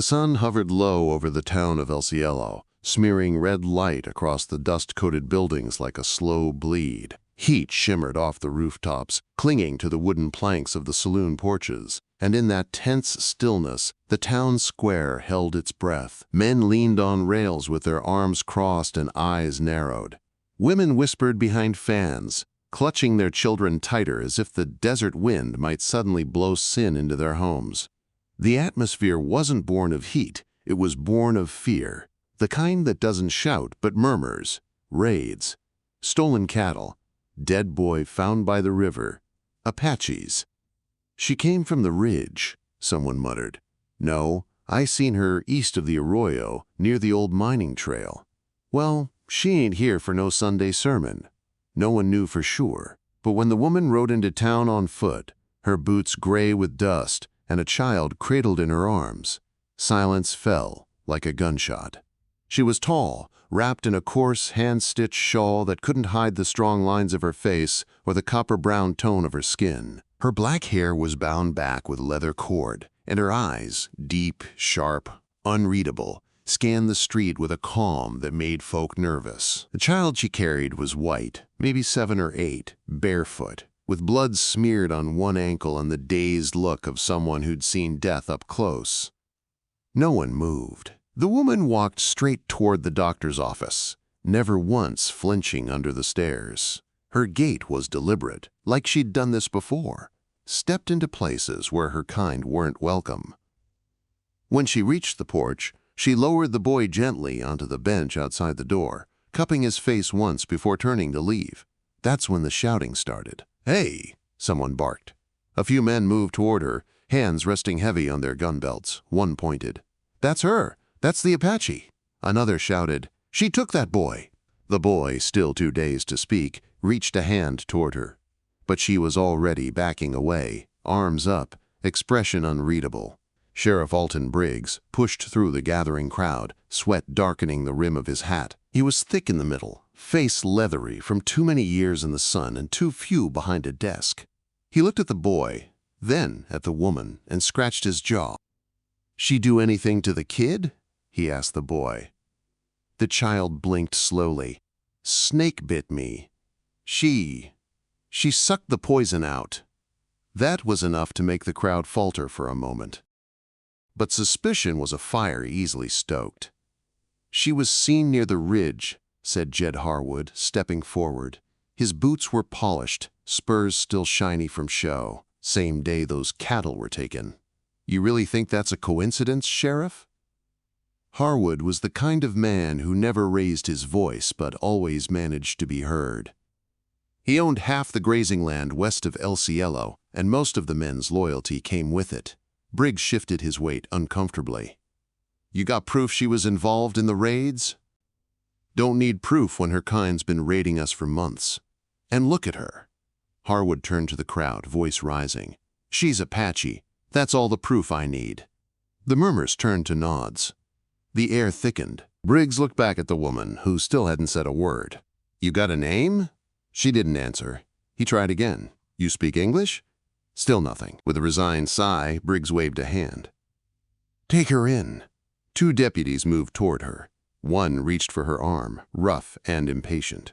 The sun hovered low over the town of El Cielo, smearing red light across the dust-coated buildings like a slow bleed. Heat shimmered off the rooftops, clinging to the wooden planks of the saloon porches, and in that tense stillness, the town square held its breath. Men leaned on rails with their arms crossed and eyes narrowed. Women whispered behind fans, clutching their children tighter as if the desert wind might suddenly blow sin into their homes. The atmosphere wasn't born of heat, it was born of fear, the kind that doesn't shout but murmurs. Raids, stolen cattle, dead boy found by the river, Apaches. She came from the ridge, someone muttered. No, I seen her east of the arroyo, near the old mining trail. Well, she ain't here for no Sunday sermon. No one knew for sure, but when the woman rode into town on foot, her boots gray with dust and a child cradled in her arms, silence fell like a gunshot. She was tall, wrapped in a coarse, hand-stitched shawl that couldn't hide the strong lines of her face or the copper-brown tone of her skin. Her black hair was bound back with leather cord, and her eyes, deep, sharp, unreadable, scanned the street with a calm that made folk nervous. The child she carried was white, maybe 7 or 8, barefoot, with blood smeared on one ankle and the dazed look of someone who'd seen death up close. No one moved. The woman walked straight toward the doctor's office, never once flinching under the stairs. Her gait was deliberate, like she'd done this before, stepped into places where her kind weren't welcome. When she reached the porch, she lowered the boy gently onto the bench outside the door, cupping his face once before turning to leave. That's when the shouting started. "Hey!" someone barked. A few men moved toward her, hands resting heavy on their gun belts. One pointed. "That's her! That's the Apache!" Another shouted, "She took that boy!" The boy, still too dazed to speak, reached a hand toward her. But she was already backing away, arms up, expression unreadable. Sheriff Alton Briggs pushed through the gathering crowd, sweat darkening the rim of his hat. He was thick in the middle, face leathery from too many years in the sun and too few behind a desk. He looked at the boy, then at the woman, and scratched his jaw. "She do anything to the kid?" he asked the boy. The child blinked slowly. "Snake bit me. She sucked the poison out." That was enough to make the crowd falter for a moment. But suspicion was a fire easily stoked. "She was seen near the ridge," said Jed Harwood, stepping forward. His boots were polished, spurs still shiny from show. Same day those cattle were taken. "You really think that's a coincidence, Sheriff?" Harwood was the kind of man who never raised his voice but always managed to be heard. He owned half the grazing land west of El Cielo, and most of the men's loyalty came with it. Briggs shifted his weight uncomfortably. "You got proof she was involved in the raids?" "Don't need proof when her kind's been raiding us for months. And look at her." Harwood turned to the crowd, voice rising. "She's Apache. That's all the proof I need." The murmurs turned to nods. The air thickened. Briggs looked back at the woman, who still hadn't said a word. "You got a name?" She didn't answer. He tried again. "You speak English?" Still nothing. With a resigned sigh, Briggs waved a hand. "Take her in." 2 deputies moved toward her. One reached for her arm, rough and impatient.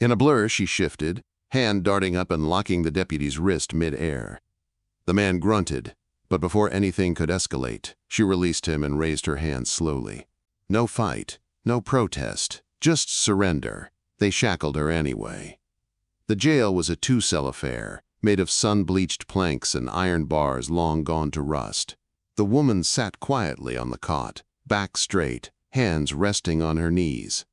In a blur, she shifted, hand darting up and locking the deputy's wrist mid-air. The man grunted, but before anything could escalate, she released him and raised her hand slowly. No fight, no protest, just surrender. They shackled her anyway. The jail was a 2-cell affair, made of sun-bleached planks and iron bars long gone to rust. The woman sat quietly on the cot, back straight, hands resting on her knees.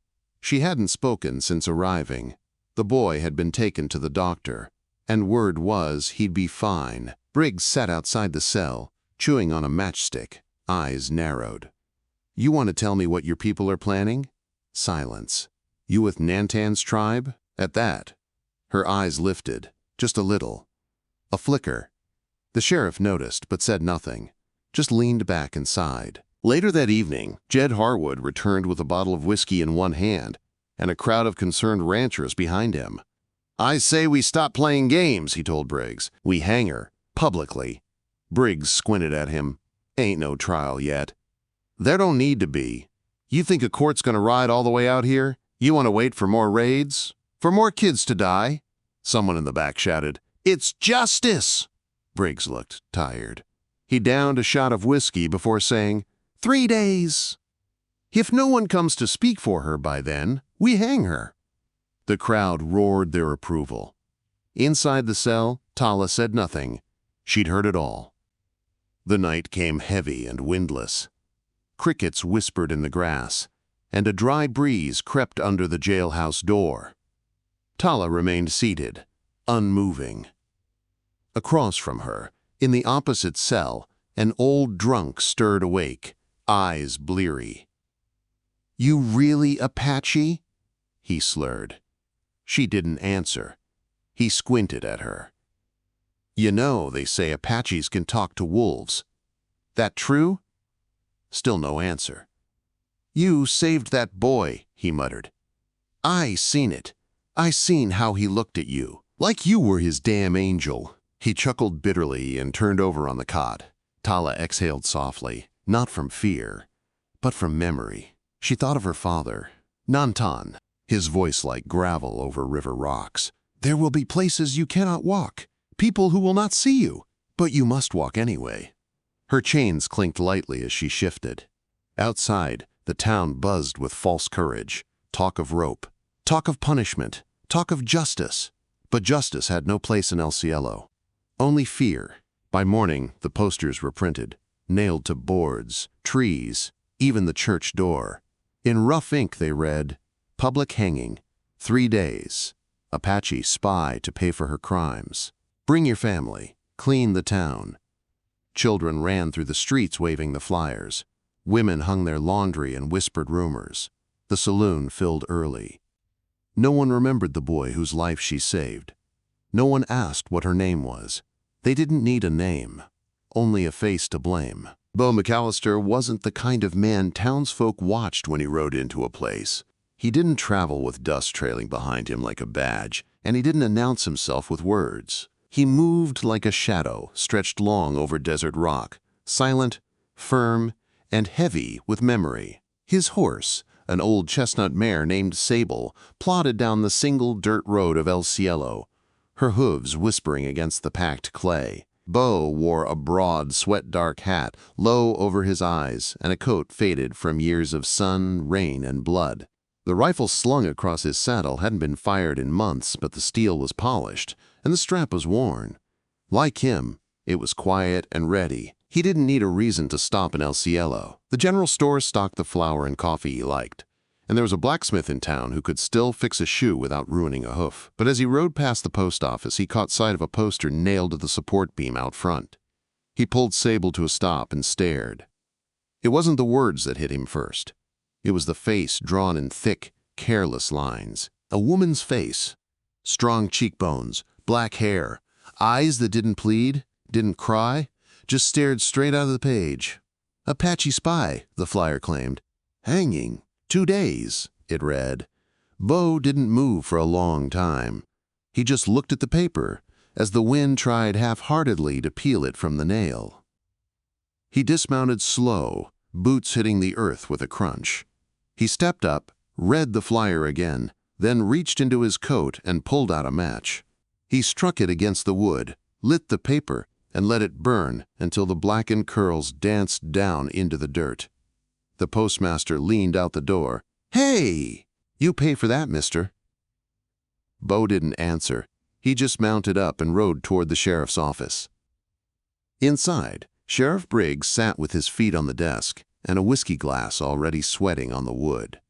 She hadn't spoken since arriving. The boy had been taken to the doctor, and word was he'd be fine. Briggs sat outside the cell, chewing on a matchstick, eyes narrowed. "You want to tell me what your people are planning?" Silence. "You with Nantan's tribe?" At that, her eyes lifted, just a little. A flicker. The sheriff noticed, but said nothing, just leaned back and sighed. Later that evening, Jed Harwood returned with a bottle of whiskey in one hand and a crowd of concerned ranchers behind him. "I say we stop playing games," he told Briggs. "We hang her, publicly." Briggs squinted at him. "Ain't no trial yet. There don't need to be. You think a court's gonna ride all the way out here? You want to wait for more raids? For more kids to die? Someone in the back shouted, "It's justice!" Briggs looked tired. He downed a shot of whiskey before saying, 3 days. If no one comes to speak for her by then, we hang her. The crowd roared their approval. Inside the cell, Tala said nothing. She'd heard it all. The night came heavy and windless. Crickets whispered in the grass, and a dry breeze crept under the jailhouse door. Tala remained seated, unmoving. Across from her, in the opposite cell, an old drunk stirred awake, eyes bleary. "You really Apache?" he slurred. She didn't answer. He squinted at her. "You know, they say Apaches can talk to wolves. That true?" Still no answer. "You saved that boy," he muttered. "I seen it. I seen how he looked at you, like you were his damn angel." He chuckled bitterly and turned over on the cot. Tala exhaled softly, not from fear, but from memory. She thought of her father, Nantan, his voice like gravel over river rocks. "There will be places you cannot walk, people who will not see you, but you must walk anyway." Her chains clinked lightly as she shifted. Outside, the town buzzed with false courage, talk of rope, talk of punishment, talk of justice. But justice had no place in El Cielo. Only fear. By morning, the posters were printed, nailed to boards, trees, even the church door. In rough ink they read, "Public hanging, 3 days. Apache spy to pay for her crimes. Bring your family, clean the town." Children ran through the streets waving the flyers. Women hung their laundry and whispered rumors. The saloon filled early. No one remembered the boy whose life she saved. No one asked what her name was. They didn't need a name, only a face to blame. Beau McAllister wasn't the kind of man townsfolk watched when he rode into a place. He didn't travel with dust trailing behind him like a badge, and he didn't announce himself with words. He moved like a shadow stretched long over desert rock, silent, firm, and heavy with memory. His horse, an old chestnut mare named Sable, plodded down the single dirt road of El Cielo, her hooves whispering against the packed clay. Beau wore a broad, sweat-dark hat low over his eyes and a coat faded from years of sun, rain, and blood. The rifle slung across his saddle hadn't been fired in months, but the steel was polished, and the strap was worn. Like him, it was quiet and ready. He didn't need a reason to stop in El Cielo. The general store stocked the flour and coffee he liked, and there was a blacksmith in town who could still fix a shoe without ruining a hoof. But as he rode past the post office, he caught sight of a poster nailed to the support beam out front. He pulled Sable to a stop and stared. It wasn't the words that hit him first. It was the face drawn in thick, careless lines. A woman's face. Strong cheekbones, black hair, eyes that didn't plead, didn't cry, just stared straight out of the page. "Apache spy," the flyer claimed. "Hanging. 2 days," it read. Beau didn't move for a long time. He just looked at the paper as the wind tried half-heartedly to peel it from the nail. He dismounted slow, boots hitting the earth with a crunch. He stepped up, read the flyer again, then reached into his coat and pulled out a match. He struck it against the wood, lit the paper, and let it burn until the blackened curls danced down into the dirt. The postmaster leaned out the door. "Hey! You pay for that, mister." Beau didn't answer. He just mounted up and rode toward the sheriff's office. Inside, Sheriff Briggs sat with his feet on the desk and a whiskey glass already sweating on the wood.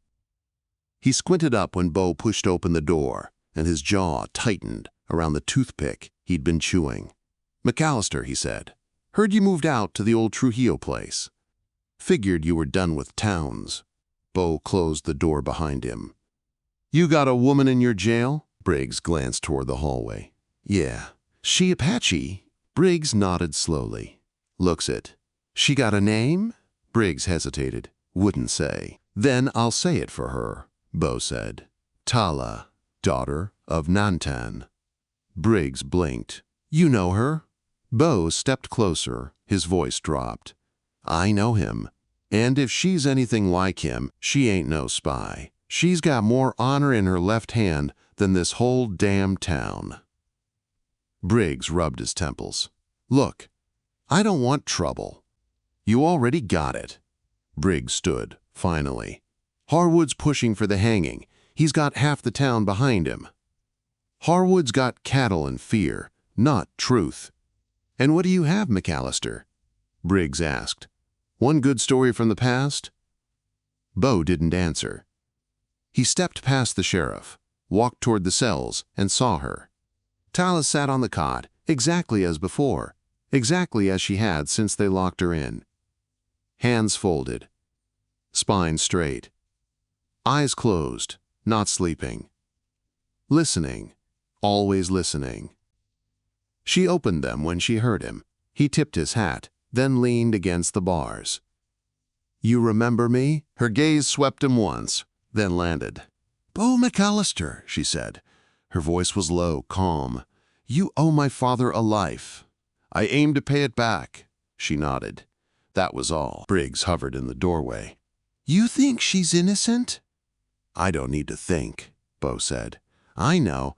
He squinted up when Beau pushed open the door, and his jaw tightened around the toothpick he'd been chewing. "McAllister," he said, "heard you moved out to the old Trujillo place. Figured you were done with towns." Beau closed the door behind him. "You got a woman in your jail?" Briggs glanced toward the hallway. "Yeah. She Apache?" Briggs nodded slowly. "Looks it. She got a name?" Briggs hesitated. "Wouldn't say." "Then I'll say it for her," Beau said. "Tala, daughter of Nantan." Briggs blinked. "You know her?" Beau stepped closer. His voice dropped. "I know him. And if she's anything like him, she ain't no spy. She's got more honor in her left hand than this whole damn town." Briggs rubbed his temples. "Look, I don't want trouble. You already got it." Briggs stood, finally. "Harwood's pushing for the hanging. He's got half the town behind him." "Harwood's got cattle and fear, not truth." "And what do you have, McAllister?" Briggs asked. "One good story from the past?" Beau didn't answer. He stepped past the sheriff, walked toward the cells, and saw her. Tala sat on the cot, exactly as before, exactly as she had since they locked her in. Hands folded, spine straight, eyes closed, not sleeping. Listening, always listening. She opened them when she heard him. He tipped his hat, then leaned against the bars. "You remember me?" Her gaze swept him once, then landed. "Beau McAllister," she said. Her voice was low, calm. "You owe my father a life. I aim to pay it back." She nodded. That was all. Briggs hovered in the doorway. "You think she's innocent?" "I don't need to think," Beau said. "I know.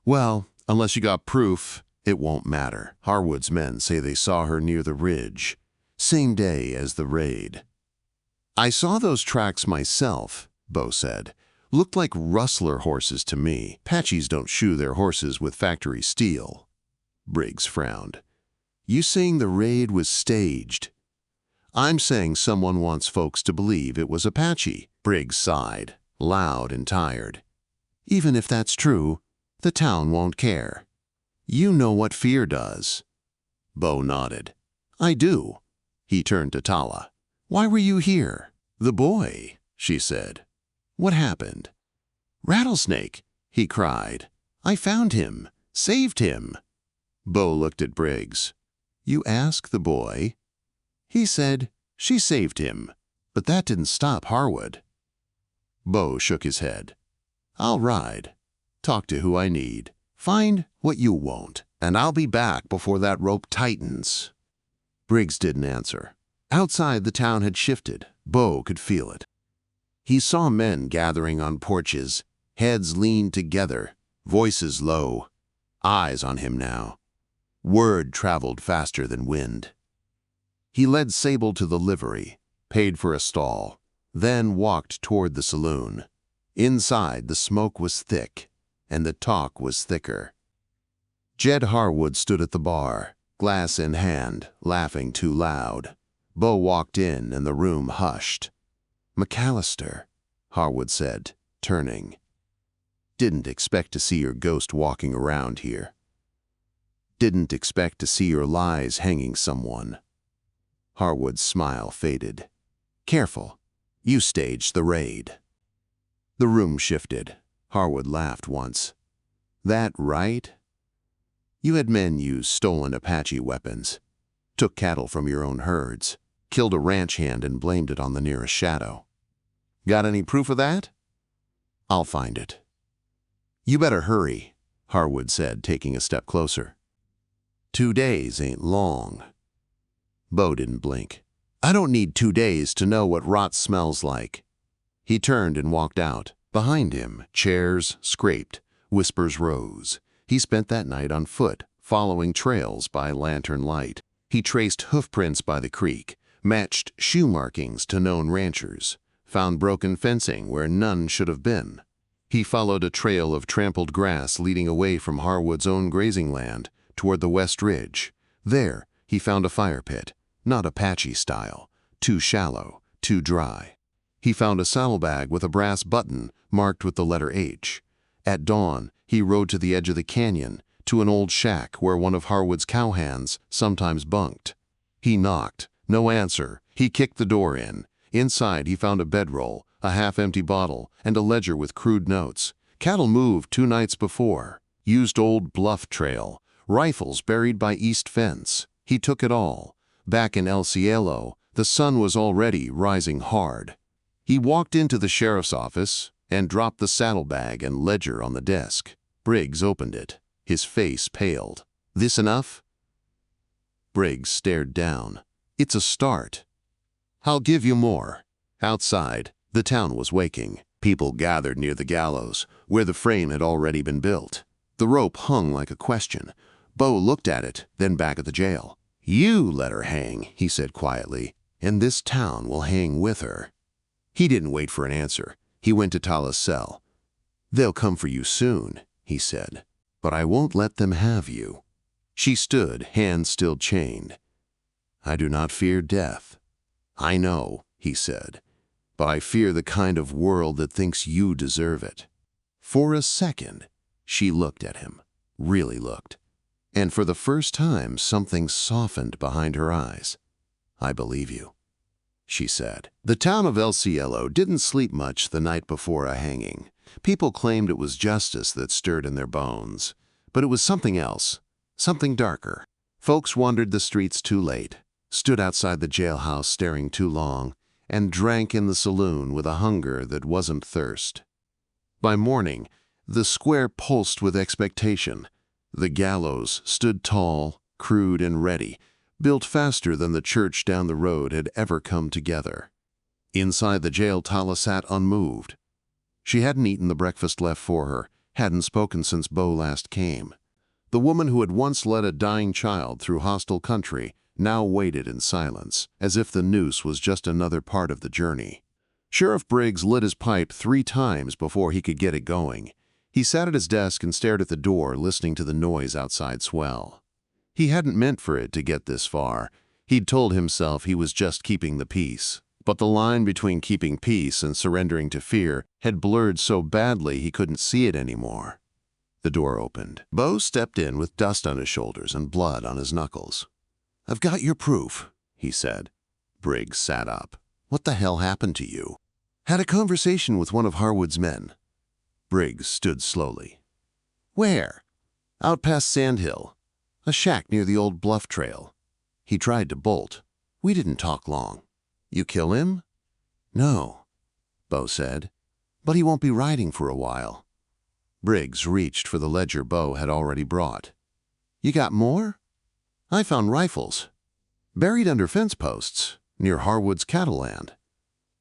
Well, unless you got proof, it won't matter. Harwood's men say they saw her near the ridge, same day as the raid." "I saw those tracks myself," Beau said. "Looked like rustler horses to me. Apaches don't shoe their horses with factory steel." Briggs frowned. "You saying the raid was staged?" "I'm saying someone wants folks to believe it was Apache." Briggs sighed, loud and tired. "Even if that's true, the town won't care. You know what fear does." Beau nodded. "I do." He turned to Tala. "Why were you here?" "The boy," she said. "What happened?" "Rattlesnake," he cried. "I found him, saved him." Beau looked at Briggs. "You ask the boy?" He said, "She saved him, but that didn't stop Harwood." Beau shook his head. "I'll ride, talk to who I need, find what you won't, and I'll be back before that rope tightens." Briggs didn't answer. Outside, the town had shifted. Beau could feel it. He saw men gathering on porches, heads leaned together, voices low, eyes on him now. Word traveled faster than wind. He led Sable to the livery, paid for a stall, then walked toward the saloon. Inside, the smoke was thick, and the talk was thicker. Jed Harwood stood at the bar, glass in hand, laughing too loud. Beau walked in, and the room hushed. "McAllister," Harwood said, turning. "Didn't expect to see your ghost walking around here. Didn't expect to see your lies hanging someone." Harwood's smile faded. "Careful. You staged the raid." The room shifted. Harwood laughed once. "That right? You had men use stolen Apache weapons, took cattle from your own herds, killed a ranch hand and blamed it on the nearest shadow. Got any proof of that?" "I'll find it." "You better hurry," Harwood said, taking a step closer. 2 days ain't long." Beau didn't blink. "I don't need 2 days to know what rot smells like." He turned and walked out. Behind him, chairs scraped, whispers rose. He spent that night on foot, following trails by lantern light. He traced hoofprints by the creek, matched shoe markings to known ranchers, found broken fencing where none should have been. He followed a trail of trampled grass leading away from Harwood's own grazing land toward the west ridge. There, he found a fire pit, not Apache style, too shallow, too dry. He found a saddlebag with a brass button marked with the letter H. At dawn, he rode to the edge of the canyon, to an old shack where one of Harwood's cowhands sometimes bunked. He knocked. No answer. He kicked the door in. Inside, he found a bedroll, a half-empty bottle, and a ledger with crude notes. Cattle moved 2 nights before. Used old bluff trail. Rifles buried by east fence. He took it all. Back in El Cielo, the sun was already rising hard. He walked into the sheriff's office and dropped the saddlebag and ledger on the desk. Briggs opened it. His face paled. "This enough?" Briggs stared down. "It's a start." I'll give you more." Outside, the town was waking. People gathered near the gallows, where the frame had already been built. The rope hung like a question. Beau looked at it, then back at the jail. "You let her hang," he said quietly, "and this town will hang with her." He didn't wait for an answer. He went to Tala's cell. "They'll come for you soon," he said, "but I won't let them have you." She stood, hands still chained. "I do not fear death." "I know," he said, "but I fear the kind of world that thinks you deserve it." For a second, she looked at him, really looked, and for the first time something softened behind her eyes. "I believe you," she said. The town of El Cielo didn't sleep much the night before a hanging. People claimed it was justice that stirred in their bones, but it was something else, something darker. Folks wandered the streets too late, stood outside the jailhouse staring too long, and drank in the saloon with a hunger that wasn't thirst. By morning, the square pulsed with expectation. The gallows stood tall, crude and ready, built faster than the church down the road had ever come together. Inside the jail, Tala sat unmoved. She hadn't eaten the breakfast left for her, hadn't spoken since Beau last came. The woman who had once led a dying child through hostile country now waited in silence, as if the noose was just another part of the journey. Sheriff Briggs lit his pipe 3 times before he could get it going. He sat at his desk and stared at the door, listening to the noise outside swell. He hadn't meant for it to get this far. He'd told himself he was just keeping the peace. But the line between keeping peace and surrendering to fear had blurred so badly he couldn't see it anymore. The door opened. Beau stepped in with dust on his shoulders and blood on his knuckles. "I've got your proof," he said. Briggs sat up. "What the hell happened to you?" "Had a conversation with one of Harwood's men." Briggs stood slowly. "Where?" "Out past Sandhill. A shack near the old Bluff Trail. He tried to bolt. We didn't talk long." "You kill him?" "No," Beau said, "but he won't be riding for a while." Briggs reached for the ledger Beau had already brought. "You got more?" "I found rifles. Buried under fence posts, near Harwood's cattle land.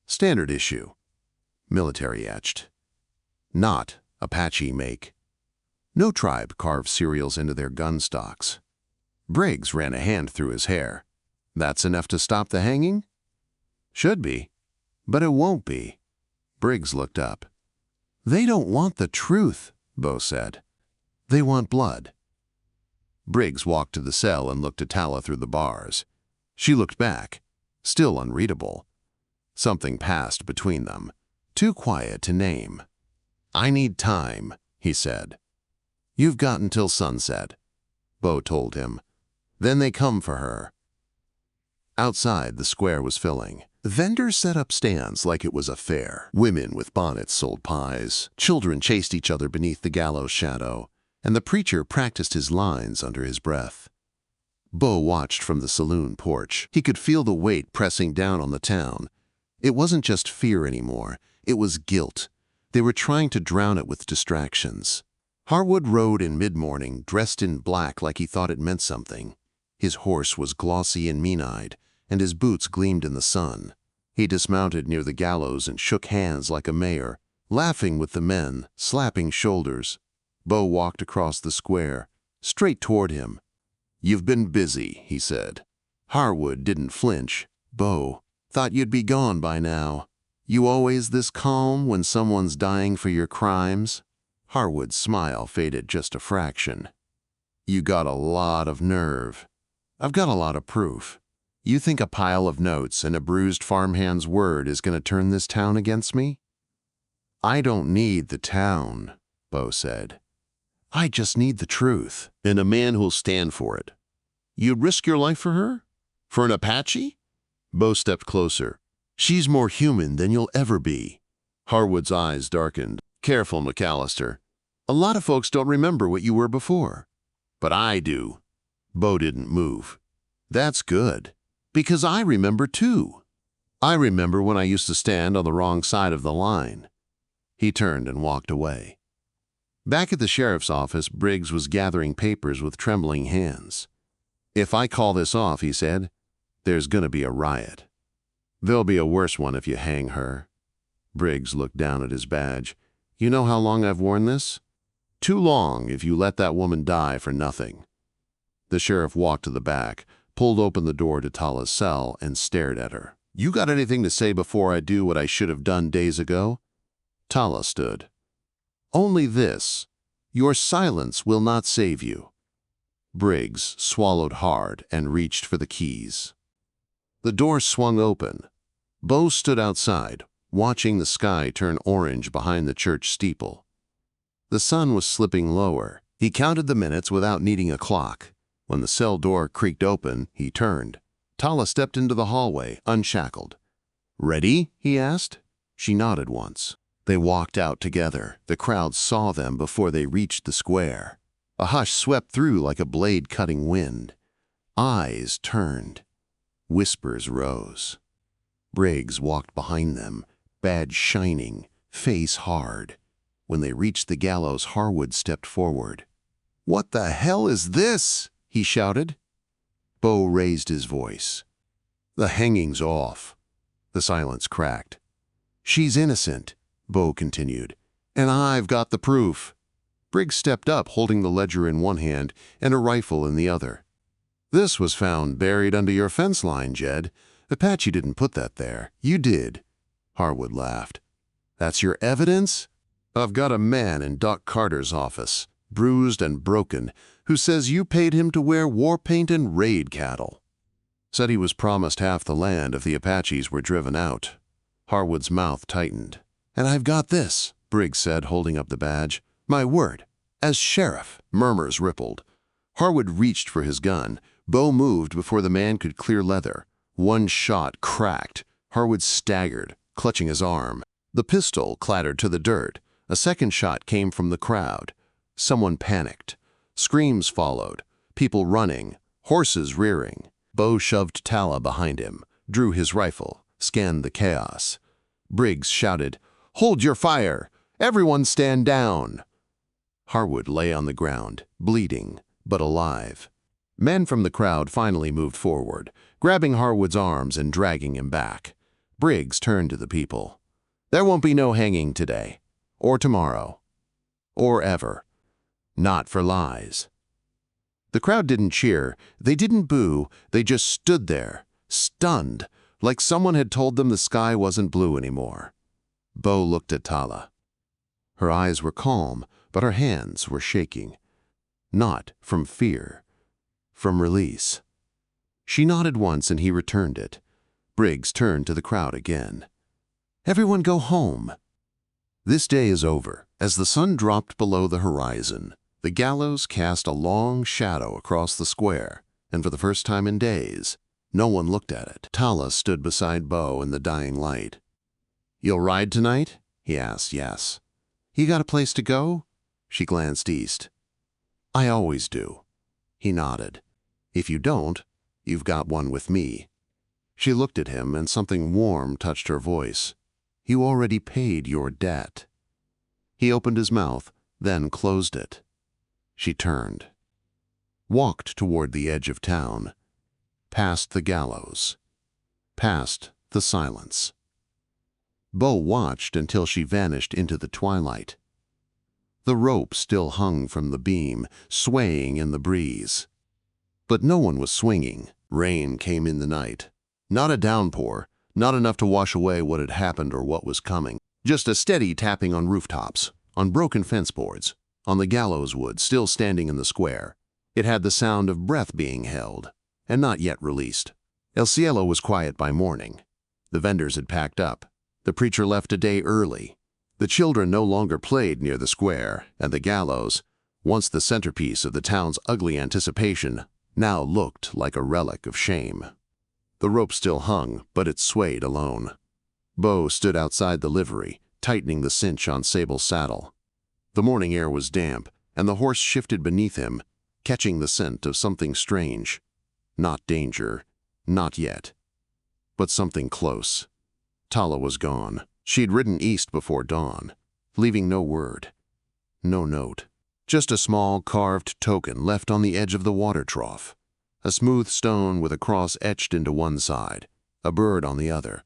Standard issue. Military etched. Not Apache make. No tribe carved serials into their gun stocks." Briggs ran a hand through his hair. "That's enough to stop the hanging?" "Should be, but it won't be." Briggs looked up. "They don't want the truth," Beau said. "They want blood." Briggs walked to the cell and looked at Tala through the bars. She looked back, still unreadable. Something passed between them, too quiet to name. "I need time," he said. "You've got until sunset," Beau told him. "Then they come for her." Outside, the square was filling. Vendors set up stands like it was a fair. Women with bonnets sold pies. Children chased each other beneath the gallows shadow, and the preacher practiced his lines under his breath. Beau watched from the saloon porch. He could feel the weight pressing down on the town. It wasn't just fear anymore. It was guilt. They were trying to drown it with distractions. Harwood rode in mid-morning, dressed in black like he thought it meant something. His horse was glossy and mean-eyed, and his boots gleamed in the sun. He dismounted near the gallows and shook hands like a mayor, laughing with the men, slapping shoulders. Beau walked across the square, straight toward him. "You've been busy," he said. Harwood didn't flinch. "Beau, thought you'd be gone by now. You always this calm when someone's dying for your crimes?" Harwood's smile faded just a fraction. "You got a lot of nerve." "I've got a lot of proof. You think a pile of notes and a bruised farmhand's word is going to turn this town against me?" "I don't need the town," Beau said. "I just need the truth, and a man who'll stand for it." "You'd risk your life for her? For an Apache?" Beau stepped closer. "She's more human than you'll ever be." Harwood's eyes darkened. "Careful, McAllister. A lot of folks don't remember what you were before." "But I do." Beau didn't move. "That's good, because I remember too. I remember when I used to stand on the wrong side of the line." He turned and walked away. Back at the sheriff's office, Briggs was gathering papers with trembling hands. "If I call this off," he said, "there's going to be a riot." There'll be a worse one if you hang her. Briggs looked down at his badge. You know how long I've worn this? Too long if you let that woman die for nothing. The sheriff walked to the back, pulled open the door to Tala's cell, and stared at her. You got anything to say before I do what I should have done days ago? Tala stood. Only this. Your silence will not save you. Briggs swallowed hard and reached for the keys. The door swung open. Beau stood outside, watching the sky turn orange behind the church steeple. The sun was slipping lower. He counted the minutes without needing a clock. When the cell door creaked open, he turned. Tala stepped into the hallway, unshackled. Ready? He asked. She nodded once. They walked out together. The crowd saw them before they reached the square. A hush swept through like a blade-cutting wind. Eyes turned. Whispers rose. Briggs walked behind them, badge shining, face hard. When they reached the gallows, Harwood stepped forward. "What the hell is this?" he shouted. Beau raised his voice. "The hanging's off." The silence cracked. "She's innocent," Beau continued, "and I've got the proof." Briggs stepped up, holding the ledger in one hand and a rifle in the other. "This was found buried under your fence line, Jed. Apache didn't put that there. You did." Harwood laughed. "That's your evidence?" "I've got a man in Doc Carter's office, bruised and broken, who says you paid him to wear war paint and raid cattle. Said he was promised half the land if the Apaches were driven out." Harwood's mouth tightened. "And I've got this," Briggs said, holding up the badge. "My word, as sheriff." Murmurs rippled. Harwood reached for his gun. Beau moved before the man could clear leather. One shot cracked. Harwood staggered, clutching his arm. The pistol clattered to the dirt. A second shot came from the crowd. Someone panicked. Screams followed. People running. Horses rearing. Beau shoved Tala behind him, drew his rifle, scanned the chaos. Briggs shouted, "Hold your fire! Everyone stand down!" Harwood lay on the ground, bleeding, but alive. Men from the crowd finally moved forward, grabbing Harwood's arms and dragging him back. Briggs turned to the people. "There won't be no hanging today, or tomorrow, or ever. Not for lies." The crowd didn't cheer, they didn't boo, they just stood there, stunned, like someone had told them the sky wasn't blue anymore. Beau looked at Tala. Her eyes were calm, but her hands were shaking. Not from fear, from release. She nodded once and he returned it. Briggs turned to the crowd again. "Everyone go home." This day is over. As the sun dropped below the horizon, the gallows cast a long shadow across the square, and for the first time in days, no one looked at it. Tala stood beside Beau in the dying light. "You'll ride tonight?" he asked. "Yes." "You got a place to go?" She glanced east. "I always do." He nodded. "If you don't, you've got one with me." She looked at him and something warm touched her voice. "You already paid your debt." He opened his mouth, then closed it. She turned, walked toward the edge of town, past the gallows, past the silence. Beau watched until she vanished into the twilight. The rope still hung from the beam, swaying in the breeze. But no one was swinging. Rain came in the night. Not a downpour, not enough to wash away what had happened or what was coming. Just a steady tapping on rooftops, on broken fence boards, on the gallows wood still standing in the square. It had the sound of breath being held, and not yet released. El Cielo was quiet by morning. The vendors had packed up. The preacher left a day early. The children no longer played near the square, and the gallows, once the centerpiece of the town's ugly anticipation, now looked like a relic of shame. The rope still hung, but it swayed alone. Beau stood outside the livery, tightening the cinch on Sable's saddle. The morning air was damp, and the horse shifted beneath him, catching the scent of something strange. Not danger, not yet, but something close. Tala was gone. She'd ridden east before dawn, leaving no word, no note. Just a small carved token left on the edge of the water trough. A smooth stone with a cross etched into one side, a bird on the other,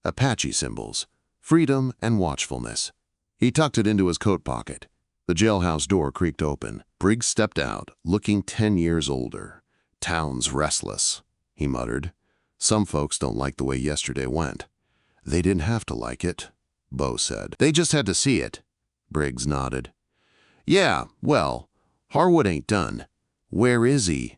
Apache symbols, freedom and watchfulness. He tucked it into his coat pocket. The jailhouse door creaked open. Briggs stepped out, looking 10 years older. "Town's restless," he muttered. "Some folks don't like the way yesterday went." "They didn't have to like it," Beau said. "They just had to see it." Briggs nodded. "Yeah, well, Harwood ain't done." "Where is he?"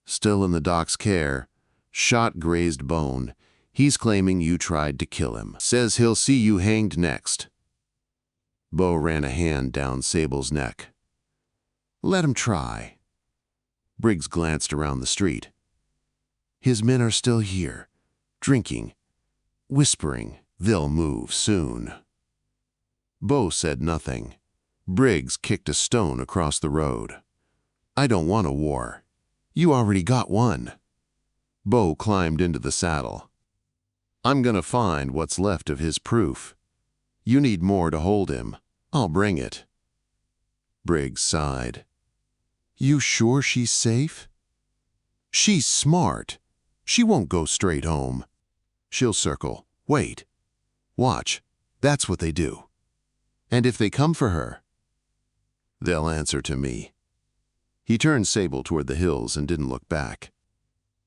"Still in the doc's care. Shot, grazed bone. He's claiming you tried to kill him. Says he'll see you hanged next." Beau ran a hand down Sable's neck. "Let him try." Briggs glanced around the street. "His men are still here, drinking, whispering. They'll move soon." Beau said nothing. Briggs kicked a stone across the road. "I don't want a war. You already got one." Beau climbed into the saddle. "I'm gonna find what's left of his proof. You need more to hold him. I'll bring it." Briggs sighed. "You sure she's safe?" "She's smart. She won't go straight home. She'll circle. Wait. Watch. That's what they do. And if they come for her, they'll answer to me." He turned Sable toward the hills and didn't look back.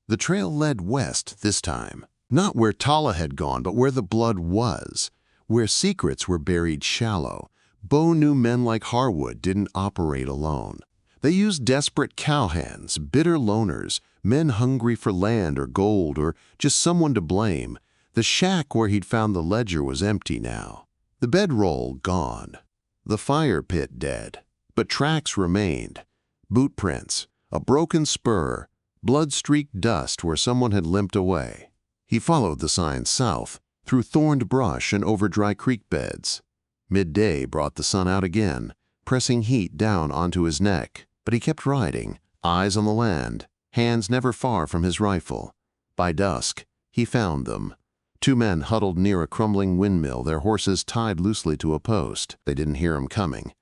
The trail led west this time, not where Tala had gone, but where the blood was, where secrets were buried shallow. Beau knew men like Harwood didn't operate alone. They used desperate cowhands, bitter loners, men hungry for land or gold or just someone to blame. The shack where he'd found the ledger was empty now. The bedroll gone. The fire pit dead. But tracks remained. Boot prints, a broken spur, blood-streaked dust where someone had limped away. He followed the sign south, through thorned brush and over dry creek beds. Midday brought the sun out again, pressing heat down onto his neck. But he kept riding, eyes on the land, hands never far from his rifle. By dusk, he found them. 2 men huddled near a crumbling windmill, their horses tied loosely to a post. They didn't hear him coming.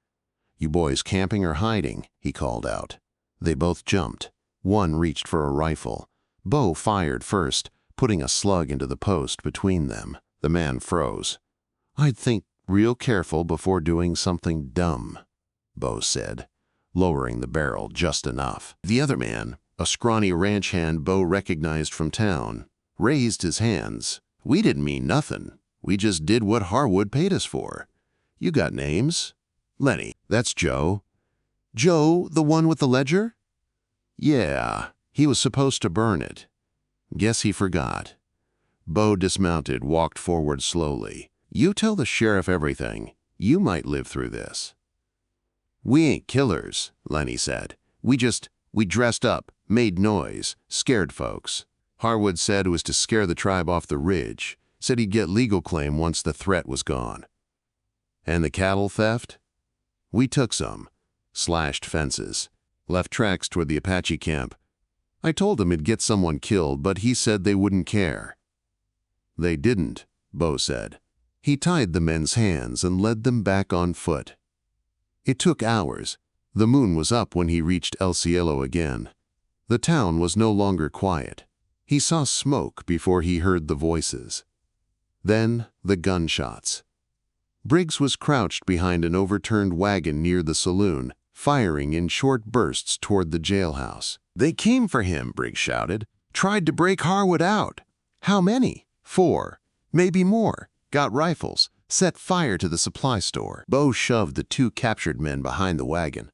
"You boys camping or hiding?" he called out. They both jumped. One reached for a rifle. Beau fired first, putting a slug into the post between them. The man froze. "I'd think real careful before doing something dumb," Beau said, lowering the barrel just enough. The other man, a scrawny ranch hand Beau recognized from town, raised his hands. "We didn't mean nothing. We just did what Harwood paid us for. You got names?" "Lenny, that's Joe." "Joe, the one with the ledger?" "Yeah, he was supposed to burn it. Guess he forgot." Beau dismounted, walked forward slowly. "You tell the sheriff everything. You might live through this." "We ain't killers," Lenny said. We dressed up, made noise, scared folks. Harwood said it was to scare the tribe off the ridge. Said he'd get legal claim once the threat was gone." "And the cattle theft?" "We took some, slashed fences, left tracks toward the Apache camp. I told him it'd get someone killed, but he said they wouldn't care." "They didn't," Beau said. He tied the men's hands and led them back on foot. It took hours. The moon was up when he reached El Cielo again. The town was no longer quiet. He saw smoke before he heard the voices. Then the gunshots. Briggs was crouched behind an overturned wagon near the saloon, firing in short bursts toward the jailhouse. "They came for him," Briggs shouted. "Tried to break Harwood out." "How many?" "4. Maybe more. Got rifles. Set fire to the supply store." Beau shoved the 2 captured men behind the wagon.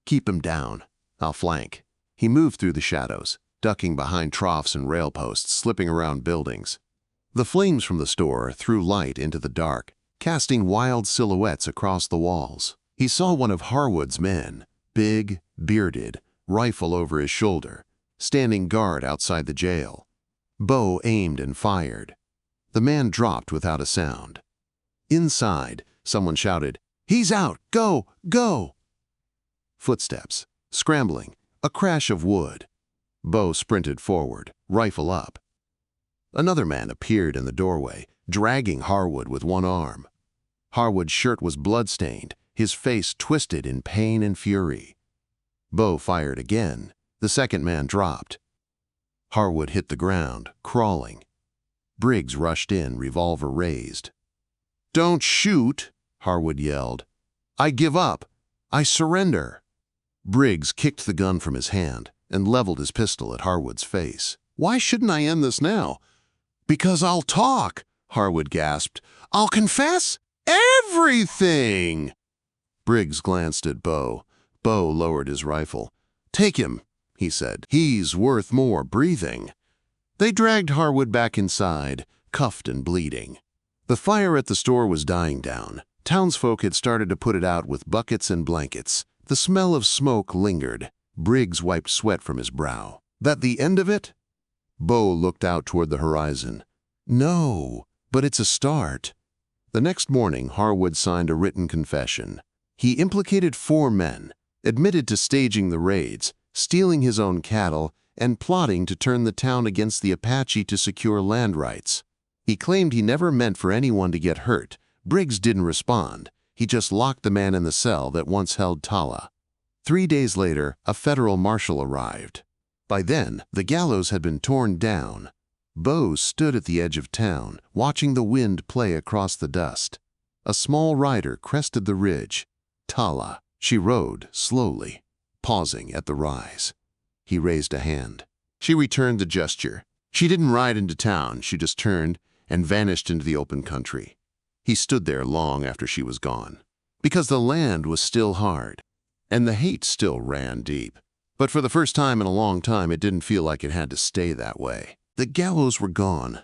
"Keep him down. I'll flank." He moved through the shadows, ducking behind troughs and rail posts, slipping around buildings. The flames from the store threw light into the dark, casting wild silhouettes across the walls. He saw one of Harwood's men, big, bearded, rifle over his shoulder, standing guard outside the jail. Beau aimed and fired. The man dropped without a sound. Inside, someone shouted, "He's out! Go! Go!" Footsteps, scrambling, a crash of wood. Beau sprinted forward, rifle up. Another man appeared in the doorway, dragging Harwood with one arm. Harwood's shirt was blood-stained, his face twisted in pain and fury. Beau fired again. The second man dropped. Harwood hit the ground, crawling. Briggs rushed in, revolver raised. "Don't shoot!" Harwood yelled. "I give up. I surrender." Briggs kicked the gun from his hand and leveled his pistol at Harwood's face. "Why shouldn't I end this now?" "Because I'll talk," Harwood gasped. "I'll confess everything." Briggs glanced at Beau. Beau lowered his rifle. "Take him," he said. "He's worth more breathing." They dragged Harwood back inside, cuffed and bleeding. The fire at the store was dying down. Townsfolk had started to put it out with buckets and blankets. The smell of smoke lingered. Briggs wiped sweat from his brow. "That the end of it?" Beau looked out toward the horizon. "No, but it's a start." The next morning, Harwood signed a written confession. He implicated 4 men, admitted to staging the raids, stealing his own cattle, and plotting to turn the town against the Apache to secure land rights. He claimed he never meant for anyone to get hurt. Briggs didn't respond. He just locked the man in the cell that once held Tala. 3 days later, a federal marshal arrived. By then, the gallows had been torn down. Beau stood at the edge of town, watching the wind play across the dust. A small rider crested the ridge. Tala. She rode slowly, pausing at the rise. He raised a hand. She returned the gesture. She didn't ride into town. She just turned and vanished into the open country. He stood there long after she was gone. Because the land was still hard, and the hate still ran deep. But for the first time in a long time, it didn't feel like it had to stay that way. The gallows were gone.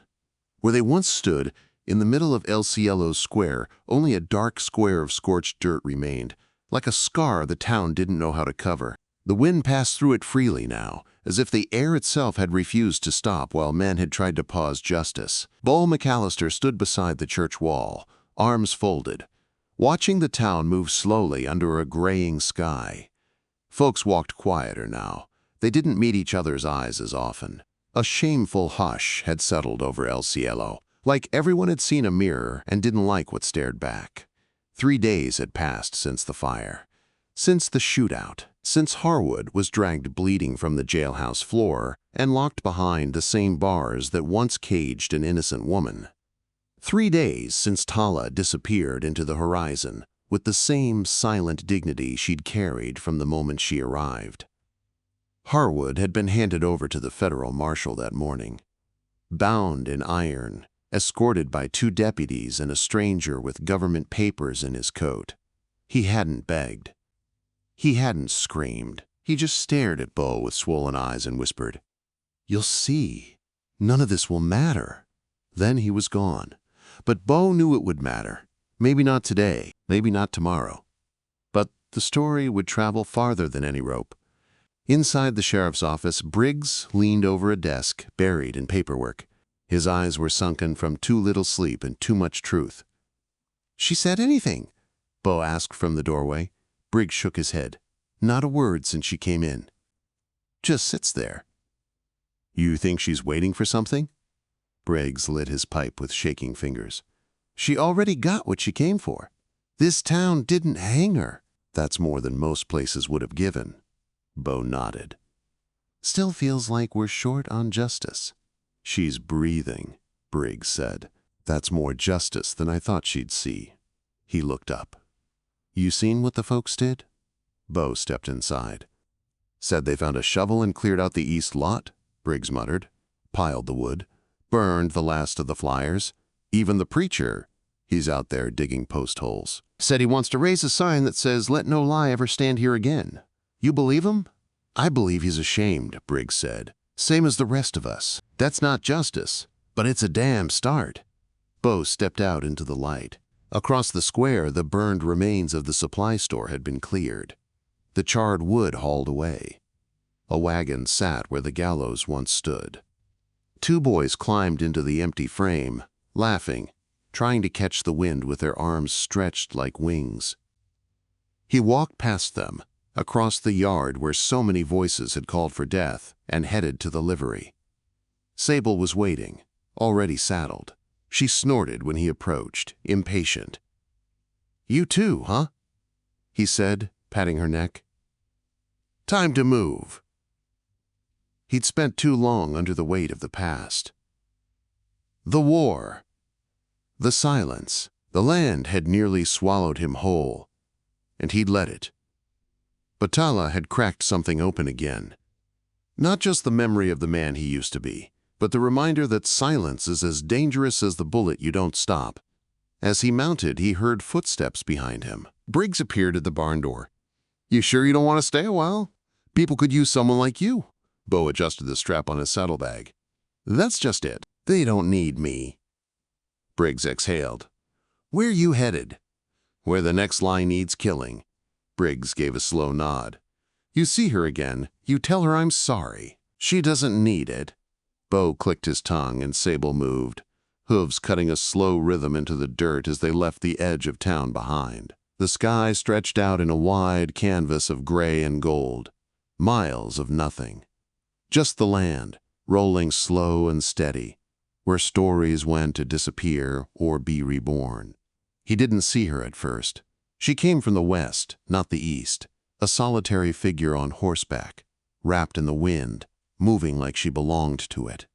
Where they once stood, in the middle of El Cielo's square, only a dark square of scorched dirt remained, like a scar the town didn't know how to cover. The wind passed through it freely now, as if the air itself had refused to stop while men had tried to pause justice. Beau McAllister stood beside the church wall, arms folded, watching the town move slowly under a graying sky. Folks walked quieter now. They didn't meet each other's eyes as often. A shameful hush had settled over El Cielo, like everyone had seen a mirror and didn't like what stared back. 3 days had passed since the fire, since the shootout, since Harwood was dragged bleeding from the jailhouse floor and locked behind the same bars that once caged an innocent woman. 3 days since Tala disappeared into the horizon with the same silent dignity she'd carried from the moment she arrived. Harwood had been handed over to the federal marshal that morning, bound in iron, escorted by 2 deputies and a stranger with government papers in his coat. He hadn't begged. He hadn't screamed. He just stared at Beau with swollen eyes and whispered, "You'll see. None of this will matter." Then he was gone. But Beau knew it would matter. Maybe not today, maybe not tomorrow. But the story would travel farther than any rope. Inside the sheriff's office, Briggs leaned over a desk, buried in paperwork. His eyes were sunken from too little sleep and too much truth. "She said anything?" Beau asked from the doorway. Briggs shook his head. "Not a word since she came in. Just sits there." "You think she's waiting for something?" Briggs lit his pipe with shaking fingers. "She already got what she came for. This town didn't hang her." "That's more than most places would have given." Beau nodded. "Still feels like we're short on justice." "She's breathing," Briggs said. "That's more justice than I thought she'd see." He looked up. "You seen what the folks did?" Beau stepped inside. "Said they found a shovel and cleared out the east lot," Briggs muttered. "Piled the wood. Burned the last of the flyers. Even the preacher, he's out there digging post holes. Said he wants to raise a sign that says, 'Let no lie ever stand here again.' You believe him?" "I believe he's ashamed," Briggs said. "Same as the rest of us. That's not justice, but it's a damn start." Beau stepped out into the light. Across the square, the burned remains of the supply store had been cleared. The charred wood hauled away. A wagon sat where the gallows once stood. 2 boys climbed into the empty frame, laughing, trying to catch the wind with their arms stretched like wings. He walked past them, across the yard where so many voices had called for death, and headed to the livery. Sable was waiting, already saddled. She snorted when he approached, impatient. "You too, huh?" he said, patting her neck. "Time to move." He'd spent too long under the weight of the past. The war. The silence. The land had nearly swallowed him whole, and he'd let it. But Tala had cracked something open again. Not just the memory of the man he used to be, but the reminder that silence is as dangerous as the bullet you don't stop. As he mounted, he heard footsteps behind him. Briggs appeared at the barn door. "You sure you don't want to stay a while? People could use someone like you." Beau adjusted the strap on his saddlebag. "That's just it. They don't need me." Briggs exhaled. "Where you headed?" "Where the next line needs killing." Briggs gave a slow nod. "You see her again, you tell her I'm sorry. She doesn't need it." Beau clicked his tongue and Sable moved, hooves cutting a slow rhythm into the dirt as they left the edge of town behind. The sky stretched out in a wide canvas of gray and gold, miles of nothing. Just the land, rolling slow and steady, where stories went to disappear or be reborn. He didn't see her at first. She came from the west, not the east, a solitary figure on horseback, wrapped in the wind, moving like she belonged to it.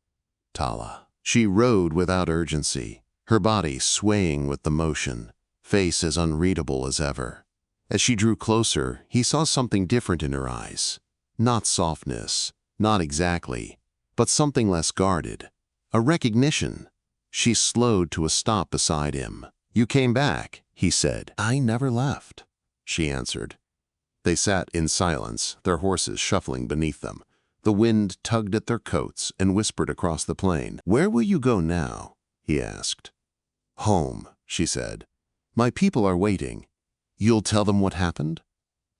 Tala. She rode without urgency, her body swaying with the motion, face as unreadable as ever. As she drew closer, he saw something different in her eyes. Not softness, not exactly, but something less guarded. A recognition. She slowed to a stop beside him. "You came back," he said. "I never left," she answered. They sat in silence, their horses shuffling beneath them. The wind tugged at their coats and whispered across the plain. "Where will you go now?" he asked. "Home," she said. "My people are waiting." "You'll tell them what happened?"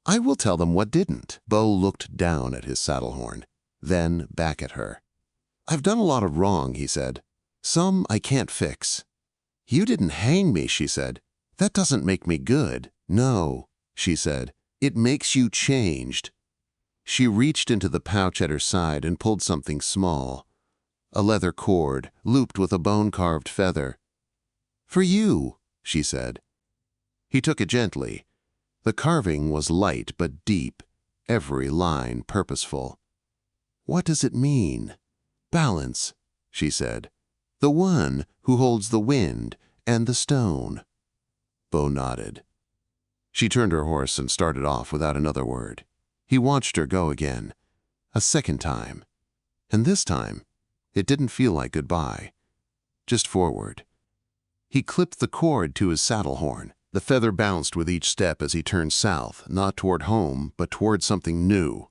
"I will tell them what didn't." Beau looked down at his saddle horn, then back at her. "I've done a lot of wrong," he said. "Some I can't fix." "You didn't hang me," she said. "That doesn't make me good." "No," she said. "It makes you changed." She reached into the pouch at her side and pulled something small. A leather cord, looped with a bone-carved feather. "For you," she said. He took it gently. The carving was light but deep, every line purposeful. "What does it mean?" "Balance," she said. "The one who holds the wind and the stone." Beau nodded. She turned her horse and started off without another word. He watched her go again, a second time. And this time, it didn't feel like goodbye, just forward. He clipped the cord to his saddle horn. The feather bounced with each step as he turned south, not toward home, but toward something new.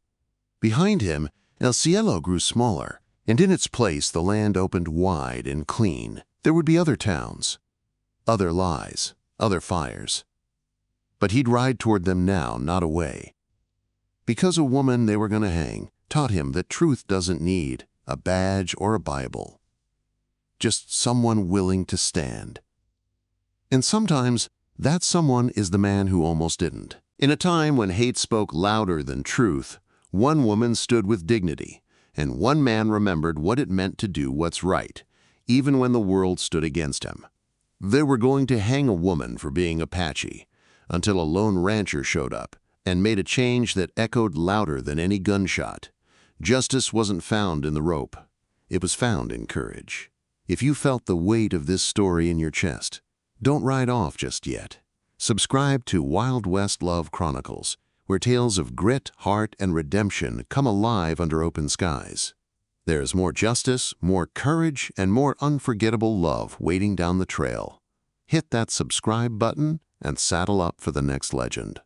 Behind him, El Cielo grew smaller, and in its place the land opened wide and clean. There would be other towns, other lies, other fires. But he'd ride toward them now, not away. Because a woman they were going to hang taught him that truth doesn't need a badge or a Bible. Just someone willing to stand. And sometimes that someone is the man who almost didn't. In a time when hate spoke louder than truth, one woman stood with dignity, and one man remembered what it meant to do what's right, even when the world stood against him. They were going to hang a woman for being Apache, until a lone rancher showed up and made a change that echoed louder than any gunshot. Justice wasn't found in the rope. It was found in courage. If you felt the weight of this story in your chest, don't ride off just yet. Subscribe to Wild West Love Chronicles, where tales of grit, heart, and redemption come alive under open skies. There's more justice, more courage, and more unforgettable love waiting down the trail. Hit that subscribe button and saddle up for the next legend.